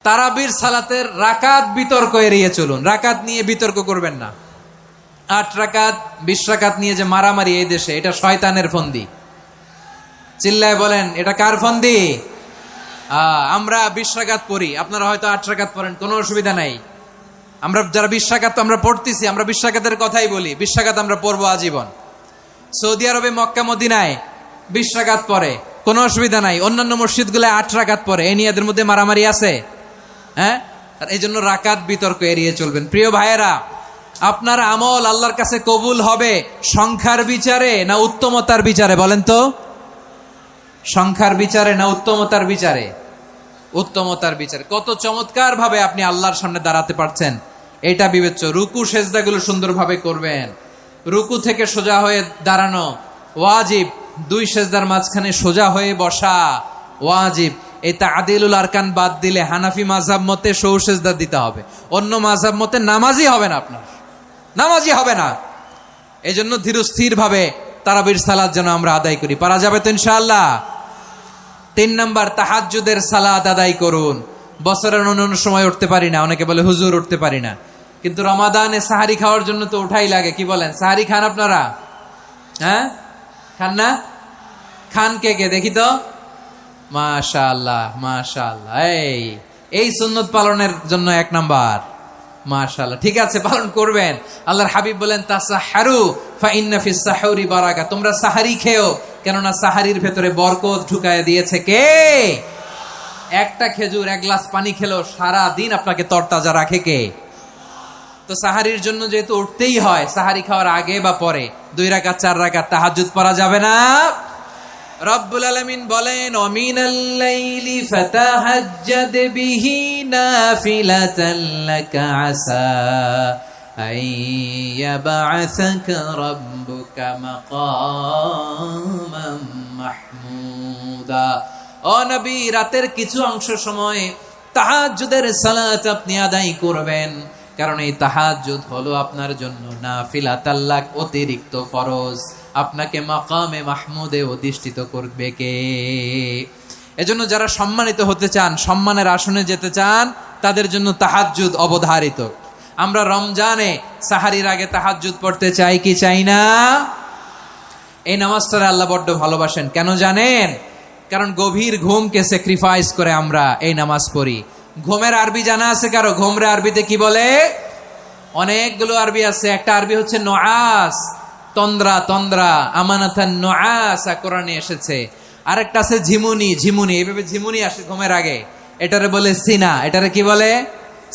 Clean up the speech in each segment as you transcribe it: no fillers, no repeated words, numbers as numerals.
তারাবির সালাতের রাকাত বিতর্ক এড়িয়ে চলুন। রাকাত নিয়ে বিতর্ক করবেন না। 8 রাকাত 20 রাকাত নিয়ে যে মারামারি এই দেশে, এটা শয়তানের ফন্দি। চিল্লায় বলেন, এটা কার ফন্দি? আমরা 20 রাকাত পড়ি, আপনারা হয়তো 8 রাকাত পড়েন, কোনো অসুবিধা নাই। আমরা যারা 20 রাকাত আমরা পড়তেছি, আমরা 20 রাকাতের কথাই বলি। 20 রাকাত আমরা পড়বো আজীবন। সৌদি আরবে মক্কা মদিনায় 20 রাকাত পড়ে, কোনো অসুবিধা নাই। অন্যান্য মসজিদগুলো 8 রাকাত পড়ে। এই নিয়ে এদের মধ্যে মারামারি আছে? হ্যাঁ, এই জন্য রাকাত বিতর্ক এড়িয়ে চলবেন। প্রিয় ভাইয়েরা, আপনার আমল আল্লাহর কাছে কবুল হবে সংখ্যার বিচারে না উত্তমতার বিচারে? বলেন তো, সংখ্যার বিচারে না উত্তমতার বিচারে? উত্তমতার বিচারে। কত চমৎকার ভাবে আপনি আল্লাহর সামনে দাঁড়াতে পারছেন, এটা বিবেচ্য। রুকু সেজদাগুলো সুন্দরভাবে করবেন। রুকু থেকে সোজা হয়ে দাঁড়ানো ওয়াজিব। 2 সেজদার মাঝখানে সোজা হয়ে বসা ওয়াজিব। এই তা'দিলুল আরকান বাদ দিলে হানাফি মাযহাব মতে সৌ সেজদা দিতে হবে। অন্য মাযহাব মতে নামাজই হবে না, আপনার নামাজই হবে না। এই জন্য ধীরস্থির ভাবে তারাবির সালাত যেন আমরা আদায় করি। পারা যাবে তো ইনশাআল্লাহ? 3 নাম্বার, তাহাজ্জুদের সালাত আদায় করুন। বছরের অন্য সময় উঠতে পারি না, অনেকে বলে হুজুর উঠতে পারি না, কিন্তু রমাদানে সাহারি খাওয়ার জন্য তো ওঠাই লাগে। কি বলেন, সাহারি খান আপনারা? হ্যাঁ, খান না? খান কে কে দেখি তো? মাশাআল্লাহ মাশাআল্লাহ। এই সুন্নত পালনের জন্য 1 নাম্বার। মাশাআল্লাহ, ঠিক আছে, পালন করবেন। আল্লাহর হাবিব বলেন, তাসাহহারু ফা ইন্না ফিস সাহুরি বারাকা। তোমরা সাহারি খেও, কেননা সাহারির ভেতরে বরকত ঢুকায় দিয়েছে কে? একটা খেজুর, 1 গ্লাস পানি খেলো সারা দিন আপনাকে তরতাজা রাখে কে? তো সাহারির জন্য যেহেতু উঠতেই হয়, সাহারি খাওয়ার আগে বা পরে 2 রাকাত 4 রাকাত তাহাজ্জুদ পড়া যাবে না? রব্বুল আলামিন বলেন, ওয়ামিনাল লাইলি ফাতাহাজ্জাদ বিহি নাফিলাতান লাকা আসা আইয়াবআসাকা রাব্বুকা মাকামান মাহমুদা। ও নবী, রাতের কিছু অংশ সময় তাহাজ্জুদের সালাত আপনি আদায় করবেন, কারণ এই তাহাজ্জুদ হলো আপনার জন্য নাফিলাতাল লাক, অতিরিক্ত ফরজ। আপনাকে মাকামে মাহমুদে অধিষ্ঠিত করবে কে? এজন্য যারা সম্মানিত হতে চান, সম্মানের আসনে যেতে চান, তাদের জন্য তাহাজ্জুদ অবধারিত। আমরা রমজানে সাহারির আগে তাহাজ্জুদ পড়তে চাই কি চাই না? এই নামাজটা আল্লাহ বড্ড ভালোবাসেন। কেন জানেন? কারণ গভীর ঘুমকে স্যাক্রিফাইস করে আমরা এই নামাজ পড়ি। ঘুমের আরবি জানা আছে কারো? ঘুমরে আরবিতে কি বলে? অনেকগুলো আরবি আছে। একটা আরবি হচ্ছে নুআস, তন্দ্রা। তন্দ্রা আমানাতান নুআসা কোরআনে এসেছে। আরেকটা আছে ঝিমুনি। ঝিমুনি, এইভাবে ঝিমুনি আসে ঘুমের আগে, এটারে বলে সিনা। এটারে কি বলে?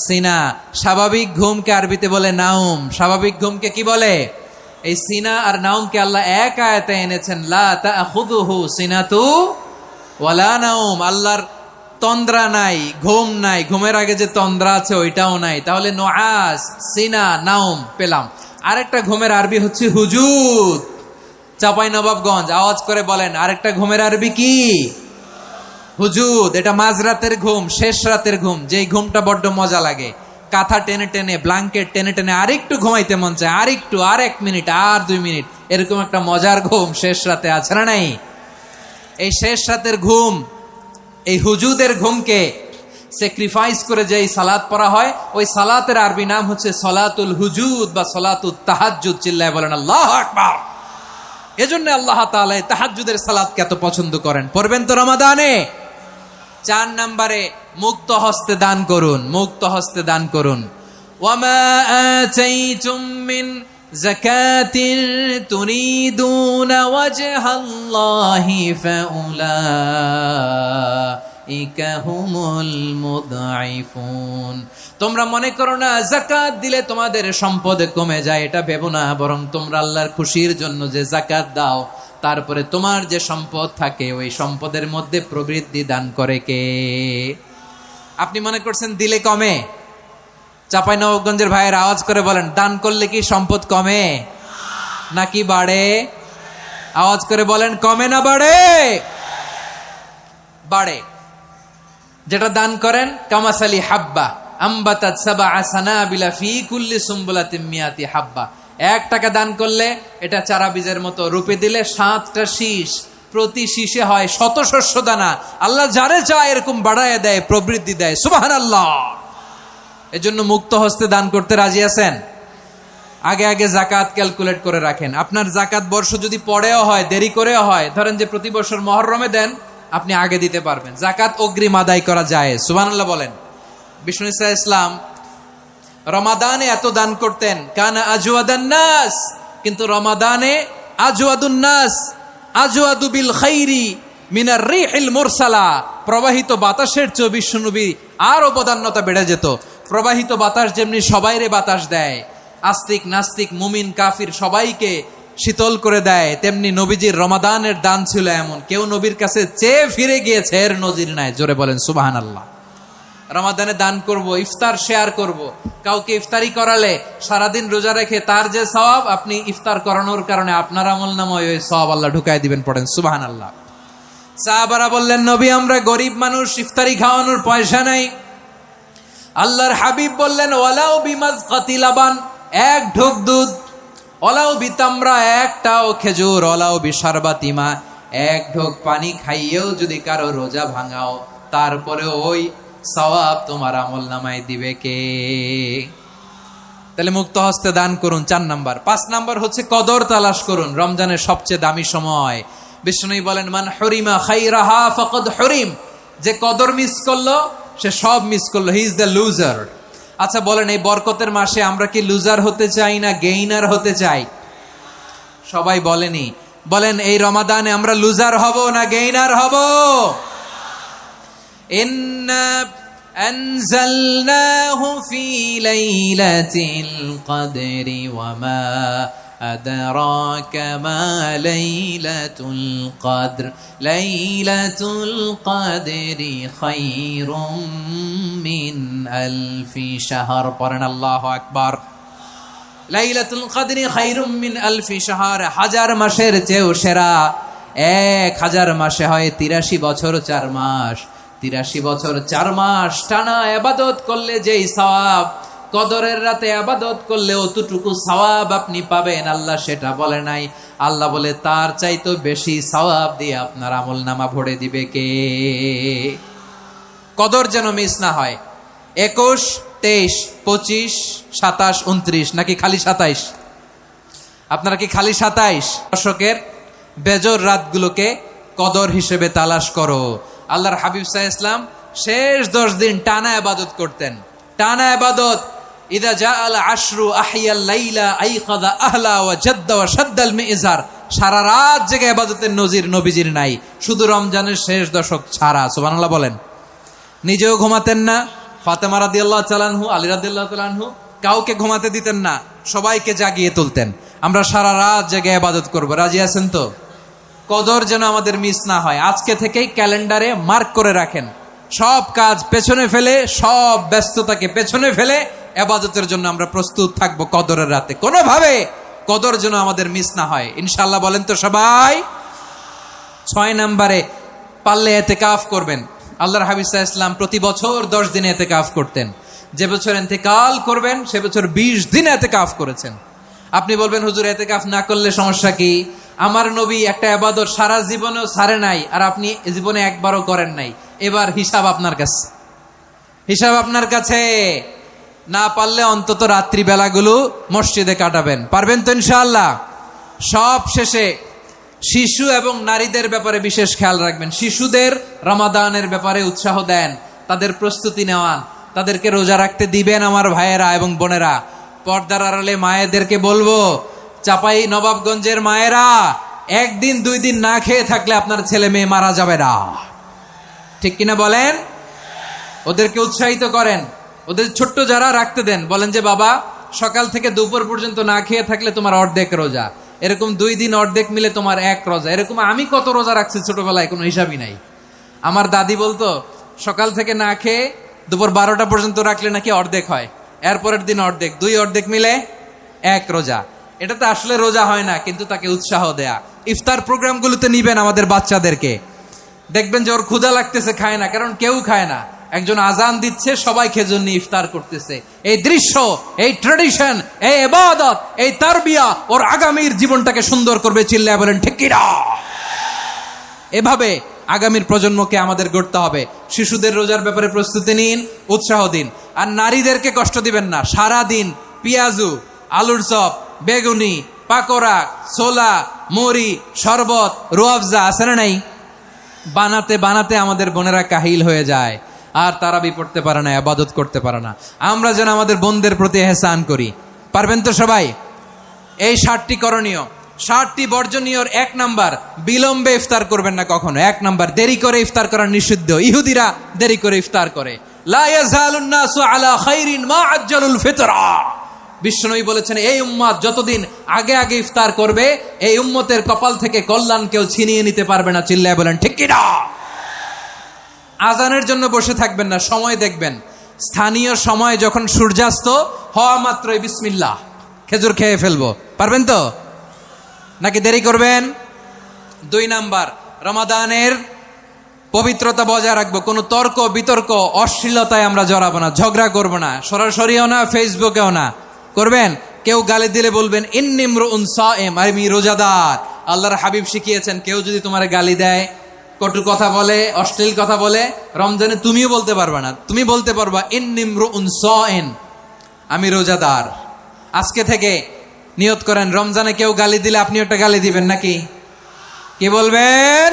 সিনা। স্বাভাবিক ঘুমকে আরবিতে বলে নাউম। স্বাভাবিক ঘুমকে কি বলে? এই সিনা আর নাউমকে আল্লাহ এক আয়াতে এনেছেন, লা তাখুযুহু সিনাতু ওয়ালা নাউম। আল্লাহর তন্দ্রা নাই, ঘুম নাই। ঘুমের আগে যে তন্দ্রা আছে ওইটাও নাই। তাহলে নুআস, সিনা, নাউম পেলাম। আরেকটা ঘুমের আরবি হচ্ছে হুজুদ। চাঁপাইনবাবগঞ্জ আওয়াজ করে বলেন, আরেকটা ঘুমের আরবি কি? হুজুদ। এটা মাঝরাতের ঘুম, শেষ রাতের ঘুম, যেই ঘুমটা বড্ড মজা লাগে। কাঁথা টেনে টেনে, ব্ল্যাঙ্কেট টেনে টেনে আরেকটু ঘুমাইতে মন চায়, আরেকটু, আর 1 মিনিট, আর 2 মিনিট, এরকম একটা মজার ঘুম শেষ রাতে আছে না নাই? এই শেষ রাতের ঘুম, এই হুজুদের ঘুমকে স্যাক্রিফাইস করে যেই সালাত পড়া হয়, ওই সালাতের আরবি নাম হচ্ছে সলাতুল হুজুদ বা সলাতুত তাহাজ্জুদ। চিল্লায় বলেন আল্লাহু আকবার। এজন্য আল্লাহ তাআলা তাহাজ্জুদের সালাতকে এত পছন্দ করেন। পড়বেন তো রমাদানে? 4 নম্বরে, মুক্ত হস্তে দান করুন। মুক্ত হস্তে দান করুন। ওয়ামা আতাইতুম মিন যাকাতিন তুরিদুনা ওয়াজহাল্লাহি ফাউলাইকা হুমুল মুদঈফুন। তোমরা মনে করো না যাকাত দিলে তোমাদের সম্পদ কমে যায়, এটা ভেবো না। বরং তোমরা আল্লাহর খুশির জন্য যে যাকাত দাও, তারপরে তোমার যে সম্পদ থাকে ওই সম্পদের মধ্যে প্রবৃদ্ধি দান করে কে? আপনি মনে করছেন দিলে কমে? চাঁপাইনবাবগঞ্জের ভাইয়ের আওয়াজ করে বলেন, দান করলে কি সম্পদ কমে নাকি বাড়ে? আওয়াজ করে বলেন, কমে না বাড়ে? বাড়ে। যেটা দান করেন, কামাসালি হাব্বা আম্বাতাত সাবআ সানাবিলা ফি কুল্লি সুম্বুলাতিন মিয়াতি হাব্বা। 1 টাকা দান করলে এটা চারা বীজের মতো, রূপে দিলে 7টা শীষ, প্রতি শীষে হয় শত শস্য দানা। আল্লাহ যারে চায় এরকম বাড়ায় দেয়, প্রবৃদ্ধি দেয়। সুবহানাল্লাহ। এজন্য মুক্ত হস্তে দান করতে রাজি আছেন? আগে আগে জাকাত ক্যালকুলেট করে রাখেন। আপনার জাকাত বর্ষ যদি পরেও হয়, দেরি করেও হয়, ধরেন যে প্রতি বছর মুহররমে দেন, আপনি আগে দিতে পারবেন। জাকাত অগ্রিম আদায় করা যায়। সুবহানাল্লাহ বলেন। বিষ্ণু ইসলাম রমাদানে এত দান করতেন, কানা আজওয়াদান নাস, কিন্তু রমাদানে আজওয়াদুন নাস আজওয়াদু বিল খাইরি মিনার রিহিল মুরসালা, প্রবাহিত বাতাসের চেয়ে বিশ্বনবী আরো বদান্যতা বেড়ে যেত। প্রবাহিত বাতাস যেমনি সবাইরে বাতাস দেয়, আস্তিক নাস্তিক মুমিন কাফির সবাইকে শীতল করে দেয়, তেমনি নবীজির রমাদানের দান ছিল এমন, কেউ নবীর কাছে চেয়ে ফিরে গিয়েছে এর নজির নাই। জোরে বলেন সুবহানাল্লাহ। রমাদানে দান করব, ইফতার শেয়ার করব। কাউকে ইফতারি করালে সারাদিন রোজা রেখে তার যে সওয়াব, আপনি ইফতার করানোর কারণে আপনার আমলনামায় ওই সওয়াব আল্লাহ ঢুকায় দিবেন। পড়েন সুবহানাল্লাহ। সাহাবারা বললেন, নবী আমরা গরিব মানুষ, ইফতারি খাওয়ানোর পয়সা নাই। আল্লাহর হাবিব বললেন, ওয়ালাউ বিমাজকাতি লাবান, এক ঢোক দুধ, ওয়ালাউ বিতামরা, একটাও খেজুর, ওয়ালাউ বিশারবাতিমা, এক ঢোক পানি খাইয়েও যদি কারো রোজা ভাঙাও, তারপরে ওই সওয়াব তোমার আমলনামায় দিবে কে? তাহলে মুক্ত হস্তে দান করুন, 4 নাম্বার। 5 নাম্বার হচ্ছে কদর তালাশ করুন। রমজানের সবচেয়ে দামি সময়। বিষ্ণু বলেন, মান হরিমা খাইরাহা ফাকাদ হরিম, যে কদর মিস করলো সে সব মিস করলো, হি ইজ দ্য লুজার। আচ্ছা বলেন, এই বরকতের মাসে আমরা কি লুজার হতে চাই না গেইনার হতে চাই? সবাই বলেনি, বলেন এই রমাদানে আমরা লুজার হব না গেইনার হব? ইন্না আনজালনাহু ফি লাইলাতিল কদরি ওয়া মা আদরাকা মা লাইলাতুল কদর লাইলাতুল কদরি খায়রুম মিন আলফি শাহর। পড়েন আল্লাহু আকবার। লাইলাতুল কদরি খায়রুম মিন আলফি শাহর, 1000 মাসের চেয়েও সেরা। 1000 মাসে হয় 83 বছর 4 মাস। 83 বছর 4 মাস টানা ইবাদত করলে যেই সওয়াব, কদরের রাতে ইবাদত করলে অতটুকু সওয়াব আপনি পাবেন, আল্লাহ সেটা বলে নাই। আল্লাহ বলে তার চাইতে বেশি সওয়াব দিয়ে আপনার আমলনামা ভরে দিবে কে? কদর যেন মিস না হয়। 21, 23, 25, 27, 29 নাকি খালি 27? আপনারা কি খালি 27? দশকের বেজর রাতগুলোকে কদর হিসেবে তালাশ করো। আল্লাহর হাবিব সাল্লাল্লাহু আলাইহি ওয়াসাল্লাম শেষ 10 দিন টানা ইবাদত করতেন, টানা ইবাদত। ইদা জাআল আশরু আহিয়াল লাইলা আইকাযা আহলা ওয়া জাদ্দা ওয়া শাদ্দাল মিজার। সারা রাত জেগে ইবাদতের নজির নবীজির নাই, শুধু রমজানের শেষ দশক ছাড়া। সুবহানাল্লাহ বলেন। নিজেও ঘুমাতেন না। ফাতেমা রাদিয়াল্লাহু তাআলা আনহু, আলী রাদিয়াল্লাহু তাআলা আনহু কাউকে ঘুমাতে দিতেন না, সবাইকে জাগিয়ে তুলতেন। আমরা সারা রাত জেগে ইবাদত করব। রাজি আছেন তো? কদর যেন আমাদের মিস না হয়। আজকে থেকেই ক্যালেন্ডারে মার্ক করে রাখেন, সব কাজ পেছনে ফেলে, সব ব্যস্ততাকে পেছনে ফেলে ইবাদতের জন্য আমরা প্রস্তুত থাকবো কদরের রাতে। কোনোভাবে কদর যেন আমাদের মিস না হয়, ইনশাআল্লাহ। বলেন তো সবাই। 6 নম্বরে পারলে ইতিকাফ করবেন। আল্লাহর হাবিব সাল্লাল্লাহু আলাইহি ওয়াসাল্লাম প্রতি বছর 10 দিন ইতিকাফ করতেন। যে বছর ইন্তেকাল করবেন সে বছর 20 দিন ইতিকাফ করেছেন। আপনি বলবেন, হুজুর ইতিকাফ না করলে সমস্যা কি? আমার নবী একটা ইবাদত সারা জীবনেও ছাড়ে নাই, আর আপনি জীবনে একবারও করেন নাই। এবার হিসাব আপনার কাছে, হিসাব আপনার কাছে। না পারলে অন্তত রাত্রি বেলাগুলো মসজিদে কাটাবেন। পারবেন তো ইনশাআল্লাহ? সব শেষে শিশু এবং নারীদের ব্যাপারে বিশেষ খেয়াল রাখবেন। শিশুদের রমাদানের ব্যাপারে উৎসাহ দেন, তাদের প্রস্তুতি নেওয়ান, তাদেরকে রোজা রাখতে দিবেন। আমার ভাইয়েরা এবং বোনেরা, পর্দার আড়ালে মায়েদেরকে বলবো, চাপাই নবাবগঞ্জের মায়েরা, 1 দিন 2 দিন না খেয়ে থাকলে আপনার ছেলে মেয়ে মারা যাবে না। ঠিক কিনা বলেন? ওদেরকে উৎসাহিত করেন। ওদের ছোট্ট যারা রাখতে দেন, বলেন যে বাবা সকাল থেকে দুপুর পর্যন্ত না খেয়ে থাকলে তোমার অর্ধেক রোজা, এরকম 2 দিন অর্ধেক মিলে তোমার 1 রোজা। এরকম আমি কত রোজা রাখছি ছোটবেলায়, কোনো হিসাবই নাই। আমার দাদি বলতো সকাল থেকে না খেয়ে দুপুর 12টা পর্যন্ত রাখলে নাকি অর্ধেক হয়, এরপরের দিন অর্ধেক, 2 অর্ধেক মিলে 1 রোজা। এটা তো আসলে রোজা হয় না, কিন্তু তাকে উৎসাহ দেয়া। ইফতার প্রোগ্রামগুলোতে নিবেন আমাদের বাচ্চাদেরকে, দেখবেন যে ওর ক্ষুধা লাগতেছে, খায় না, কারণ কেউ খায় না। একজন আজান দিচ্ছে, সবাই খেজুর নিয়ে ইফতার করতেছে। এই দৃশ্য, এই ট্র্যাডিশন, এই ইবাদত, এই তারবিয়া ওর আগামীর জীবনটাকে সুন্দর করবে। চিল্লায় বলেন ঠিক কি না? এভাবে আগামীর প্রজন্মকে আমাদের গড়তে হবে। শিশুদের রোজার ব্যাপারে প্রস্তুতি নিন, উৎসাহ দিন। আর নারীদেরকে কষ্ট দিবেন না। সারা দিন পেঁয়াজু, আলুর চপ, বেগুনি, পাকোড়া, ছোলা, মুড়ি, শরবত, রুয়াফজা আছে না নাই, বানাতে বানাতে আমাদের বোনেরা কাহিল হয়ে যায়, আর তারাবি পড়তে পারে না, ইবাদত করতে পারে না। আমরা যেন আমাদের বোনদের প্রতি এহসান করি। পারবেন তো সবাই? এই 60টি করণীয়, 60টি বর্জনীয়র 1 নাম্বার, বিলম্বে ইফতার করবেন না কখনো। 1 নাম্বার, দেরি করে ইফতার করা নিষিদ্ধ। ইহুদিরা দেরি করে ইফতার করে। লা ইয়াজালুন নাসু আলা খাইরিন মা আজ্জালুল ফিতরা। বিশ্বনবী বলেছেন, এই উম্মত যতদিন আগে আগে ইফতার করবে, এই উম্মতের কপাল থেকে কল্যাণ কেউ ছিনিয়ে নিতে পারবে না। চিল্লায় বলেন ঠিক কি না? আজানের জন্য বসে থাকবেন না, সময় দেখবেন। স্থানীয় সময় যখন সূর্যাস্ত হওয়া মাত্রই বিসমিল্লাহ, খেজুর খেয়ে ফেলবো। পারবেন তো নাকি দেরি করবেন? 2 নাম্বার, রমাদানের পবিত্রতা বজায় রাখবো। কোনো তর্ক বিতর্ক অশ্লীলতায় আমরা জড়াবো না, ঝগড়া করবো না, সরাসরিও না, ফেসবুকেও না। করবেন? কেউ গালি দিলে বলবেন ইন্নিমরুউন সায়েম, আমি রোজাদার। আল্লাহর হাবিব শিখিয়েছেন, কেউ যদি তোমার গালি দেয়, কটু কথা বলে, অশ্লীল কথা বলে, রমজানে তুমিও বলতে পারবা না। তুমি বলতে পারবা ইন্নিমরুউন সায়েম, আমি রোজাদার। আজকে থেকে নিয়ত করেন, রমজানে কেউ গালি দিলে আপনি একটা গালি দিবেন নাকি? কি বলবেন?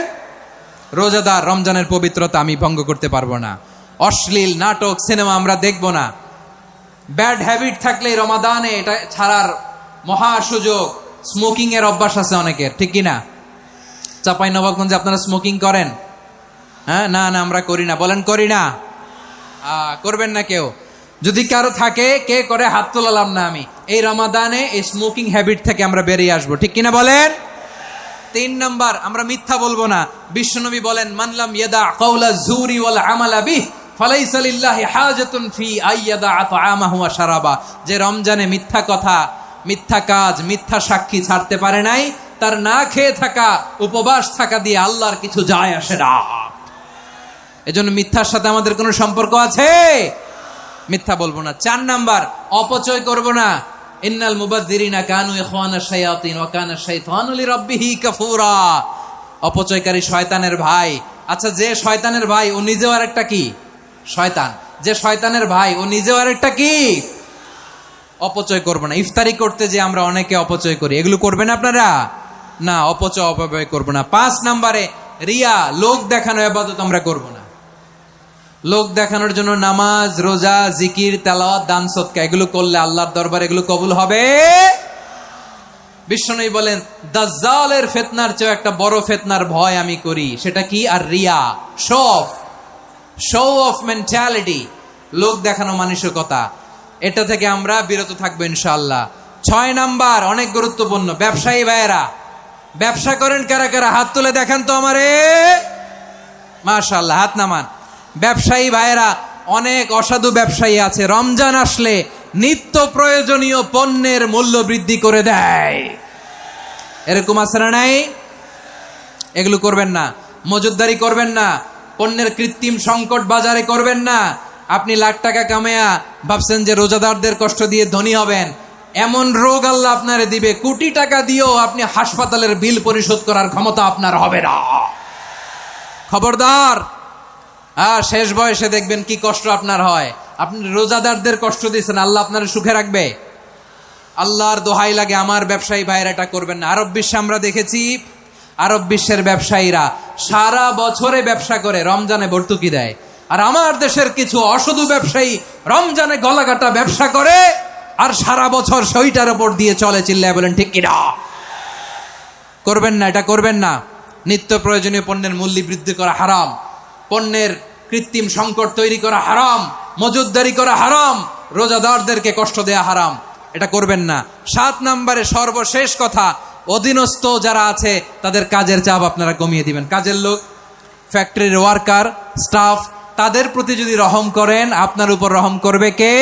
রোজাদার, রমজানের পবিত্রতা আমি ভঙ্গ করতে পারবো না। অশ্লীল নাটক, সিনেমা আমরা দেখবো না। ব্যাড হ্যাবিট থাকলে রমাদানে এটা ছাড়ার মহা সুযোগ। স্মোকিং এর অভ্যাস আছে অনেকের, ঠিক কিনা? চাপাই নবাবগঞ্জে আপনারা স্মোকিং করেন? হ্যাঁ, না না আমরা করি না। বলেন করি না? করবেন না কেউ? যদি কারো থাকে, কে করে হাত তোলালাম না আমি। এই রমাদানে এই স্মোকিং হ্যাবিট থেকে আমরা বেরিয়ে আসবো, ঠিক কিনা বলেন? 3 নাম্বার, আমরা মিথ্যা বলবো না। বিশ্বনবী বলেন, মানলাম ইয়াদা কাওলা যুরি ওয়াল আমালা বিহি ফালাইসা লিল্লাহি হাজাতুন ফি আইয়াদা তাআমাহু ওয়া শারাবা। যে রমজানে মিথ্যা কথা, মিথ্যা কাজ, মিথ্যা সাক্ষী ছাড়তে পারে নাই, তার না খেয়ে থাকা, উপবাস থাকা দিয়ে আল্লাহর কিছু যায় আসে না। এজন্য মিথ্যার সাথে আমাদের কোনো সম্পর্ক আছে? মিথ্যা বলবো না। 4 নাম্বার, অপচয় করব না। ইন্নাল মুবাযযিরিনা কানু ইখওয়ানাশ শায়াতিন ওয়া কানা শাইতানু লিরাব্বিহি কাফুরা। অপচয়কারী শয়তানের ভাই। আচ্ছা, যে শয়তানের ভাই ও নিজেও আরেকটা কি? শয়তান। যে শয়তানের ভাই ও নিজেও আরেকটা কি? অপচয় করব না। ইফতারি করতে যে আমরা অনেকে অপচয় করি, এগুলো করবেন আপনারা? না, অপচয় অপব্যয় করব না। 5 নাম্বারে, রিয়া, লোক দেখানো ইবাদত আমরা করব না। লোক দেখানোর জন্য নামাজ, রোজা, জিকির, তেলাওয়াত, দান, সদকা এগুলো করলে আল্লাহর দরবারে এগুলো কবুল হবে? বিশ্বনবী বলেন, দাজ্জালের ফিতনার চেয়ে একটা বড় ফিতনার ভয় আমি করি। সেটা কি? আর রিয়া, শো অফ মেন্টালিটি, লোক দেখানো মানসিকতা। এটা থেকে আমরা বিরত থাকবো ইনশাআল্লাহ। 6 নাম্বার, অনেক গুরুত্বপূর্ণ। ব্যবসায়ী ভাইয়েরা, ব্যবসা করেন কারা কারা? হাত তুলে দেখান তো আমারে। মাশাআল্লাহ, হাত নামান। ব্যবসায়ী ভাইয়েরা, অনেক অসাধু ব্যবসায়ী আছে, রমজান আসলে নিত্য প্রয়োজনীয় পণ্যের মূল্য বৃদ্ধি করে দেয়। এরকম আছে না নাই? এগুলো করবেন না। মজুদদারি করবেন না। পণ্যের কৃত্রিম সংকট বাজারে করবেন না। আপনি লাখ টাকা কামায়া ভাবছেন যে রোজাদারদের কষ্ট দিয়ে ধনী হবেন। এমন রোগ আল্লাহ আপনারে দিবে, কোটি টাকা দিয়েও আপনি হাসপাতালের বিল পরিশোধ করার ক্ষমতা আপনার হবে না। খবরদার। শেষ বয়সে দেখবেন কি কষ্ট আপনার হয়। আপনি রোজাদারদের কষ্ট দিয়েছেন, আল্লাহ আপনার সুখে রাখবে? আল্লাহর দোহাই লাগে, আমার ব্যবসায়ী ভাইয়েরা এটা করবেন না। আরব বিশ্বে আমরা দেখেছি, আরব বিশ্বের ব্যবসায়ীরা সারা বছরে ব্যবসা করে, রমজানে ভর্তুকি দেয়। আর আমার দেশের কিছু অসাধু ব্যবসায়ী রমজানে গলাকাটা ব্যবসা করে আর সারা বছর সইটার উপর দিয়ে চলে। চিল্লায় বলেন ঠিক কিনা? করবেন না, এটা করবেন না। নিত্য প্রয়োজনীয় পণ্যের মূল্য বৃদ্ধি করা হারাম, পণ্যের কৃত্রিম সংকট তৈরি করা হারাম, মজুদদারি করা হারাম, রোজাদারদেরকে কষ্ট দেয়া হারাম। এটা করবেন না। 7 নাম্বারে সর্বশেষ কথা, অধীনস্থ যারা আছে তাদের কাজের চাপ আপনারা কমিয়ে দিবেন। কাজের লোক, ফ্যাক্টরির ওয়ার্কার, স্টাফ, তাদের প্রতি যদি রহম করেন, আপনার উপর রহম করবে কে?